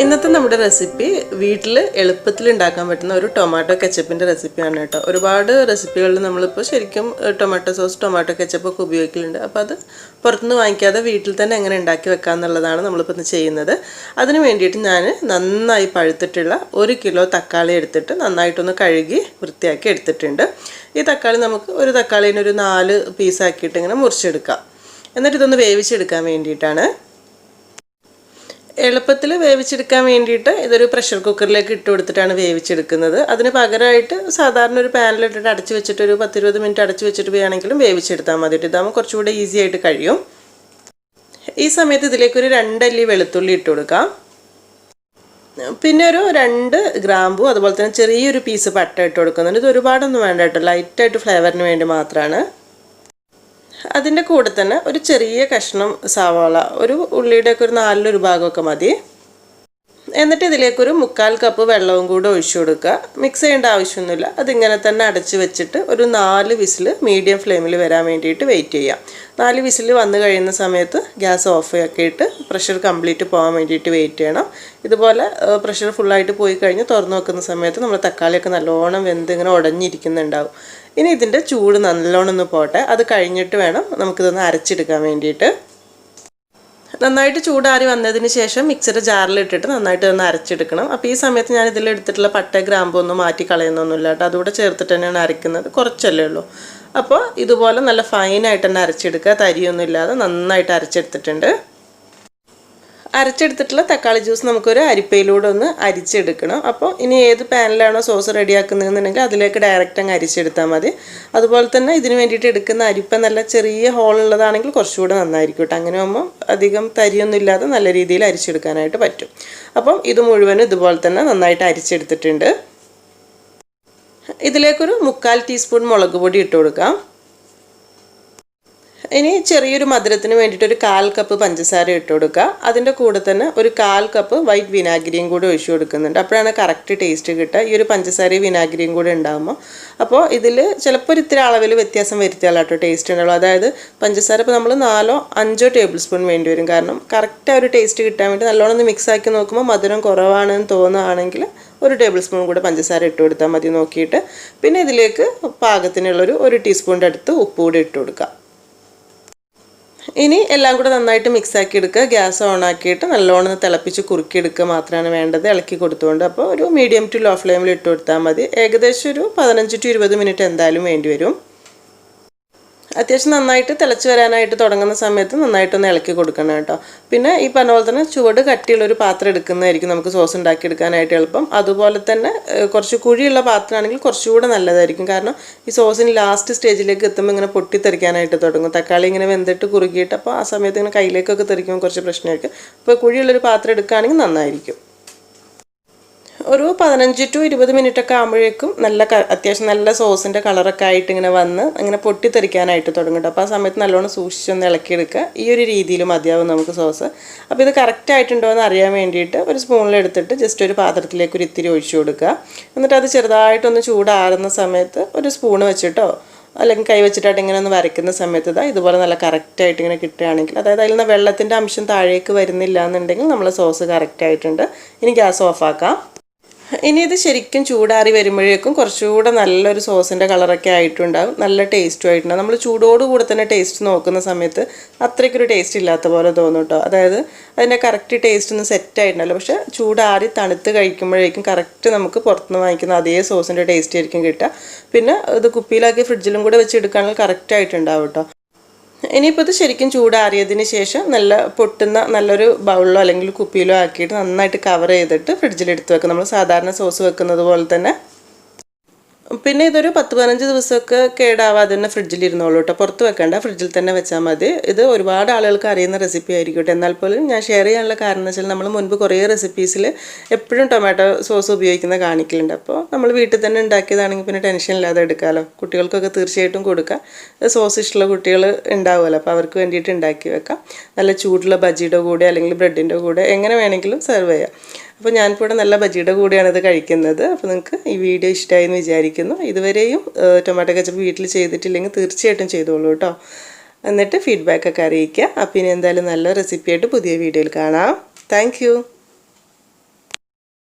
ഇന്നത്തെ നമ്മുടെ റെസിപ്പി വീട്ടിൽ എളുപ്പത്തിൽ ഉണ്ടാക്കാൻ പറ്റുന്ന ഒരു ടൊമാറ്റോ കെച്ചപ്പിൻ്റെ റെസിപ്പിയാണ് കേട്ടോ. ഒരുപാട് റെസിപ്പികളിൽ നമ്മളിപ്പോൾ ശരിക്കും ടൊമാറ്റോ സോസ്, ടൊമാറ്റോ കെച്ചപ്പ് ഒക്കെ ഉപയോഗിക്കലുണ്ട്. അപ്പോൾ അത് പുറത്തുനിന്ന് വാങ്ങിക്കാതെ വീട്ടിൽ തന്നെ എങ്ങനെ ഉണ്ടാക്കി വെക്കാമെന്നുള്ളതാണ് നമ്മളിപ്പോൾ ഇന്ന് ചെയ്യുന്നത്. അതിന് വേണ്ടിയിട്ട് ഞാൻ നന്നായി പഴുത്തിട്ടുള്ള 1 കിലോ തക്കാളി എടുത്തിട്ട് നന്നായിട്ടൊന്ന് കഴുകി വൃത്തിയാക്കി എടുത്തിട്ടുണ്ട്. ഈ തക്കാളി നമുക്ക് ഒരു തക്കാളീനെ ഒരു 4 പീസാക്കിയിട്ട് ഇങ്ങനെ മുറിച്ചെടുക്കാം. എന്നിട്ട് ഇതൊന്ന് വേവിച്ചെടുക്കാൻ വേണ്ടിയിട്ടാണ്. എളുപ്പത്തിൽ വേവിച്ചെടുക്കാൻ വേണ്ടിയിട്ട് ഇതൊരു പ്രഷർ കുക്കറിലേക്ക് ഇട്ട് കൊടുത്തിട്ടാണ് വേവിച്ചെടുക്കുന്നത്. അതിന് പകരമായിട്ട് സാധാരണ ഒരു പാനിലിട്ടിട്ട് അടച്ചു വെച്ചിട്ട് ഒരു 10-20 മിനിറ്റ് അടച്ചു വെച്ചിട്ട് വേണമെങ്കിലും വേവിച്ചെടുത്താൽ മതിയിട്ട്. ഇതാകുമ്പോൾ കുറച്ചുകൂടെ ഈസി ആയിട്ട് കഴിയും. ഈ സമയത്ത് ഇതിലേക്കൊരു 2 അല്ലി വെളുത്തുള്ളി ഇട്ട് കൊടുക്കാം. പിന്നെ ഒരു 2 ഗ്രാമ്പു, അതുപോലെ തന്നെ ചെറിയൊരു പീസ് പട്ട ഇട്ട് കൊടുക്കുന്നുണ്ട്. ഇത് ഒരുപാടൊന്നും വേണ്ട കേട്ടോ, ലൈറ്റായിട്ട് ഫ്ലേവറിന് വേണ്ടി മാത്രമാണ്. അതിൻ്റെ കൂടെ തന്നെ ഒരു ചെറിയ കഷ്ണം സവാള, ഒരു ഉള്ളിയുടെയൊക്കെ ഒരു 4 ഭാഗമൊക്കെ മതി. എന്നിട്ട് ഇതിലേക്കൊരു 1/4 കപ്പ് വെള്ളവും കൂടെ ഒഴിച്ചു കൊടുക്കുക. മിക്സ് ചെയ്യേണ്ട ആവശ്യമൊന്നുമില്ല. അതിങ്ങനെ തന്നെ അടച്ച് വെച്ചിട്ട് ഒരു 4 വിസിൽ മീഡിയം ഫ്ലെയിമിൽ വരാൻ വേണ്ടിയിട്ട് വെയിറ്റ് ചെയ്യാം. 4 വിസിൽ വന്നു കഴിയുന്ന സമയത്ത് ഗ്യാസ് ഓഫ് ആക്കിയിട്ട് പ്രഷർ കംപ്ലീറ്റ് പോകാൻ വേണ്ടിയിട്ട് വെയിറ്റ് ചെയ്യണം. ഇതുപോലെ പ്രഷർ ഫുള്ളായിട്ട് പോയി കഴിഞ്ഞ് തുറന്നു നോക്കുന്ന സമയത്ത് നമ്മൾ തക്കാളിയൊക്കെ നല്ലോണം വെന്ത് ഇങ്ങനെ ഉടഞ്ഞിരിക്കുന്നുണ്ടാവും. ഇനി ഇതിൻ്റെ ചൂട് നല്ലോണം ഒന്ന് പോട്ടെ. അത് കഴിഞ്ഞിട്ട് വേണം നമുക്കിതൊന്ന് അരച്ചെടുക്കാൻ വേണ്ടിയിട്ട്. നന്നായിട്ട് ചൂടാറി വന്നതിന് ശേഷം മിക്സിയുടെ ജാറിലിട്ടിട്ട് നന്നായിട്ട് ഒന്ന് അരച്ചെടുക്കണം. അപ്പോൾ ഈ സമയത്ത് ഞാൻ ഇതിലെടുത്തിട്ടുള്ള പട്ട ഗ്രാമ്പ് ഒന്നും മാറ്റി കളയുന്നൊന്നുമില്ല കേട്ടോ. അതുകൂടെ ചേർത്തിട്ട് തന്നെയാണ് അരയ്ക്കുന്നത്. കുറച്ചല്ലേ ഉള്ളൂ. അപ്പോൾ ഇതുപോലെ നല്ല ഫൈനായിട്ട് തന്നെ അരച്ചെടുക്കുക. തരിയൊന്നും ഇല്ലാതെ നന്നായിട്ട് അരച്ചെടുത്തിട്ടുണ്ട്. അരച്ചെടുത്തിട്ടുള്ള തക്കാളി ജ്യൂസ് നമുക്കൊരു അരിപ്പയിലൂടെ ഒന്ന് അരിച്ചെടുക്കണം. അപ്പോൾ ഇനി ഏത് പാനിലാണോ സോസ് റെഡിയാക്കുന്നതെന്നുണ്ടെങ്കിൽ അതിലേക്ക് ഡയറക്റ്റ് അങ്ങ് അരിച്ചെടുത്താൽ മതി. അതുപോലെ തന്നെ ഇതിന് വേണ്ടിയിട്ട് എടുക്കുന്ന അരിപ്പ നല്ല ചെറിയ ഹോളുള്ളതാണെങ്കിൽ കുറച്ചുകൂടെ നന്നായിരിക്കും കേട്ടോ. അങ്ങനെ ആകുമ്പോൾ അധികം തരിയൊന്നും ഇല്ലാതെ നല്ല രീതിയിൽ അരിച്ചെടുക്കാനായിട്ട് പറ്റും. അപ്പം ഇത് മുഴുവനും ഇതുപോലെ തന്നെ നന്നായിട്ട് അരിച്ചെടുത്തിട്ടുണ്ട്. ഇതിലേക്കൊരു 1/4 ടീസ്പൂൺ മുളക് പൊടി ഇട്ട് കൊടുക്കാം. ഇനി ചെറിയൊരു മധുരത്തിന് വേണ്ടിയിട്ട് ഒരു 1/4 കപ്പ് പഞ്ചസാര ഇട്ട് കൊടുക്കുക. അതിൻ്റെ കൂടെ തന്നെ ഒരു 1/4 കപ്പ് വൈറ്റ് വിനാഗിരിയും കൂടെ ഒഴിച്ചു കൊടുക്കുന്നുണ്ട്. അപ്പോഴാണ് കറക്റ്റ് ടേസ്റ്റ് കിട്ടുക, ഈ ഒരു പഞ്ചസാരയും വിനാഗിരിയും കൂടെ ഉണ്ടാകുമ്പോൾ. അപ്പോൾ ഇതിൽ ചിലപ്പോൾ ഒരു ഇത്തിരി അളവിൽ വ്യത്യാസം വരുത്തിയാൽ കേട്ടോ ടേസ്റ്റ് ഉണ്ടാവുള്ളൂ. അതായത് പഞ്ചസാര ഇപ്പോൾ നമ്മൾ 4-5 ടേബിൾ സ്പൂൺ വേണ്ടി വരും. കാരണം കറക്റ്റ് ആ ഒരു ടേസ്റ്റ് കിട്ടാൻ വേണ്ടി നല്ലോണം ഒന്ന് മിക്സ് ആക്കി നോക്കുമ്പോൾ മധുരം കുറവാണെന്ന് തോന്നുകയാണെങ്കിൽ 1 ടേബിൾ സ്പൂൺ കൂടെ പഞ്ചസാര ഇട്ട് കൊടുത്താൽ മതി നോക്കിയിട്ട്. പിന്നെ ഇതിലേക്ക് പാകത്തിനുള്ളൊരു 1 ടീസ്പൂണിൻ്റെ അടുത്ത് ഉപ്പ് കൂടി ഇട്ട് കൊടുക്കുക. ഇനി എല്ലാം കൂടെ നന്നായിട്ട് മിക്സാക്കി എടുക്കുക. ഗ്യാസ് ഓൺ ആക്കിയിട്ട് നല്ലോണം തിളപ്പിച്ച് കുറുക്കിയെടുക്കുക മാത്രമാണ് വേണ്ടത്, ഇളക്കി കൊടുത്തുകൊണ്ട്. അപ്പോൾ ഒരു മീഡിയം ടു ലോ ഫ്ലെയിമിൽ ഇട്ട് കൊടുത്താൽ മതി. ഏകദേശം ഒരു 15-20 മിനിറ്റ് എന്തായാലും വേണ്ടി വരും. അത്യാവശ്യം നന്നായിട്ട് തിളച്ച് വരാനായിട്ട് തുടങ്ങുന്ന സമയത്ത് നന്നായിട്ടൊന്ന് ഇളക്കി കൊടുക്കണം കേട്ടോ. പിന്നെ ഈ പറഞ്ഞ പോലെ തന്നെ ചുവട് കട്ടിയുള്ളൊരു പാത്രം എടുക്കുന്നതായിരിക്കും നമുക്ക് സോസ് ഉണ്ടാക്കിയെടുക്കാനായിട്ട് എളുപ്പം. അതുപോലെ തന്നെ കുറച്ച് കുഴിയുള്ള പാത്രമാണെങ്കിൽ കുറച്ചുകൂടെ നല്ലതായിരിക്കും. കാരണം ഈ സോസിന് ലാസ്റ്റ് സ്റ്റേജിലേക്ക് എത്തുമ്പോൾ ഇങ്ങനെ പൊട്ടിത്തെറിക്കാനായിട്ട് തുടങ്ങും. തക്കാളി ഇങ്ങനെ വെന്തിട്ട് കുറുകിയിട്ട് അപ്പോൾ ആ സമയത്ത് ഇങ്ങനെ കയ്യിലേക്കൊക്കെ തെറിക്കുമ്പോൾ കുറച്ച് പ്രശ്നമായിരിക്കും. അപ്പോൾ കുഴിയുള്ളൊരു പാത്രം എടുക്കുകയാണെങ്കിൽ നന്നായിരിക്കും. ഒരു 15-20 മിനിറ്റ് ഒക്കെ ആകുമ്പോഴേക്കും അത്യാവശ്യം നല്ല സോസിൻ്റെ കളറൊക്കെ ആയിട്ട് ഇങ്ങനെ വന്ന് അങ്ങനെ പൊട്ടിത്തെറിക്കാനായിട്ട് തുടങ്ങും. അപ്പോൾ ആ സമയത്ത് നല്ലോണം സൂക്ഷിച്ചൊന്ന് ഇളക്കിയെടുക്കുക. ഈ ഒരു രീതിയിൽ മതിയാവും നമുക്ക് സോസ്. അപ്പോൾ ഇത് കറക്റ്റ് ആയിട്ടുണ്ടോ എന്ന് അറിയാൻ വേണ്ടിയിട്ട് ഒരു സ്പൂണിലെടുത്തിട്ട് ജസ്റ്റ് ഒരു പാത്രത്തിലേക്ക് ഒരു ഇത്തിരി ഒഴിച്ചു കൊടുക്കുക. എന്നിട്ട് അത് ചെറുതായിട്ടൊന്ന് ചൂടാറുന്ന സമയത്ത് ഒരു സ്പൂണ് വെച്ചിട്ടോ അല്ലെങ്കിൽ കൈ വെച്ചിട്ടായിട്ട് ഇങ്ങനെ ഒന്ന് വരയ്ക്കുന്ന സമയത്ത് ഇതുപോലെ നല്ല കറക്റ്റായിട്ട് ഇങ്ങനെ കിട്ടുകയാണെങ്കിൽ, അതായത് അതിൽ നിന്ന് വെള്ളത്തിൻ്റെ അംശം താഴേക്ക് വരുന്നില്ല എന്നുണ്ടെങ്കിൽ നമ്മളെ സോസ് കറക്റ്റായിട്ടുണ്ട്. ഇനി ഗ്യാസ് ഓഫാക്കാം. ഇനി ഇത് ശരിക്കും ചൂടാറി വരുമ്പോഴേക്കും കുറച്ചുകൂടെ നല്ലൊരു സോസിൻ്റെ കളറൊക്കെ ആയിട്ടുണ്ടാകും, നല്ല ടേസ്റ്റും ആയിട്ടുണ്ടാകും. നമ്മൾ ചൂടോടുകൂടെ തന്നെ ടേസ്റ്റ് നോക്കുന്ന സമയത്ത് അത്രയ്ക്കൊരു ടേസ്റ്റ് ഇല്ലാത്ത പോലെ തോന്നും കേട്ടോ. അതായത് അതിൻ്റെ കറക്റ്റ് ടേസ്റ്റ് ഒന്നും സെറ്റായിട്ടുണ്ടല്ലോ. പക്ഷേ ചൂടാറി തണുത്ത് കഴിക്കുമ്പോഴേക്കും കറക്റ്റ് നമുക്ക് പുറത്തുനിന്ന് വാങ്ങിക്കുന്ന അതേ സോസിൻ്റെ ടേസ്റ്റ് ആയിരിക്കും കിട്ടുക. പിന്നെ ഇത് കുപ്പിയിലാക്കി ഫ്രിഡ്ജിലും കൂടെ വെച്ച് എടുക്കുകയാണെങ്കിൽ കറക്റ്റായിട്ടുണ്ടാവും കേട്ടോ. ഇനിയിപ്പോൾ ഇത് ശരിക്കും ചൂടാറിയതിന് ശേഷം നല്ല പൊട്ടുന്ന നല്ലൊരു ബൗളിലോ അല്ലെങ്കിൽ കുപ്പിയിലോ ആക്കിയിട്ട് നന്നായിട്ട് കവർ ചെയ്തിട്ട് ഫ്രിഡ്ജിലെടുത്ത് വെക്കും, നമ്മൾ സാധാരണ സോസ് വെക്കുന്നത് പോലെ തന്നെ. പിന്നെ ഇതൊരു 10-15 ദിവസമൊക്കെ കേടാവാതെ തന്നെ ഫ്രിഡ്ജിലിരുന്നോളൂ കേട്ടോ. പുറത്ത് വെക്കേണ്ട, ഫ്രിഡ്ജിൽ തന്നെ വെച്ചാൽ മതി. ഇത് ഒരുപാട് ആളുകൾക്ക് അറിയുന്ന റെസിപ്പി ആയിരിക്കും കേട്ടോ. എന്നാൽ പോലും ഞാൻ ഷെയർ ചെയ്യാനുള്ള കാരണം എന്ന് വെച്ചാൽ നമ്മൾ മുൻപ് കുറേ റെസിപ്പീസിൽ എപ്പോഴും ടൊമാറ്റോ സോസ് ഉപയോഗിക്കുന്ന കാണിക്കലുണ്ട്. അപ്പോൾ നമ്മൾ വീട്ടിൽ തന്നെ ഉണ്ടാക്കിയതാണെങ്കിൽ പിന്നെ ടെൻഷൻ ഇല്ലാതെ എടുക്കാമല്ലോ. കുട്ടികൾക്കൊക്കെ തീർച്ചയായിട്ടും കൊടുക്കാം. സോസ് ഇഷ്ടമുള്ള കുട്ടികൾ ഉണ്ടാവുമല്ലോ, അപ്പോൾ അവർക്ക് വേണ്ടിയിട്ട് ഉണ്ടാക്കി വെക്കാം. നല്ല ചൂടുള്ള ബജിയുടെ കൂടെ അല്ലെങ്കിൽ ബ്രെഡിൻ്റെ കൂടെ എങ്ങനെ വേണമെങ്കിലും സെർവ് ചെയ്യാം. അപ്പോൾ ഞാനിപ്പോൾ ഇവിടെ നല്ല ബജിയുടെ കൂടെയാണ് ഇത് കഴിക്കുന്നത്. അപ്പോൾ നിങ്ങൾക്ക് ഈ വീഡിയോ ഇഷ്ടമായി എന്ന് വിചാരിക്കുന്നു. ഇതുവരെയും ടൊമാറ്റോ കെച്ചപ്പ് വീട്ടിൽ ചെയ്തിട്ടില്ലെങ്കിൽ തീർച്ചയായിട്ടും ചെയ്തോളൂ കേട്ടോ. എന്നിട്ട് ഫീഡ്ബാക്കൊക്കെ അറിയിക്കുക. അപ്പോൾ ഇനി എന്തായാലും നല്ല റെസിപ്പിയായിട്ട് പുതിയ വീഡിയോയിൽ കാണാം. താങ്ക്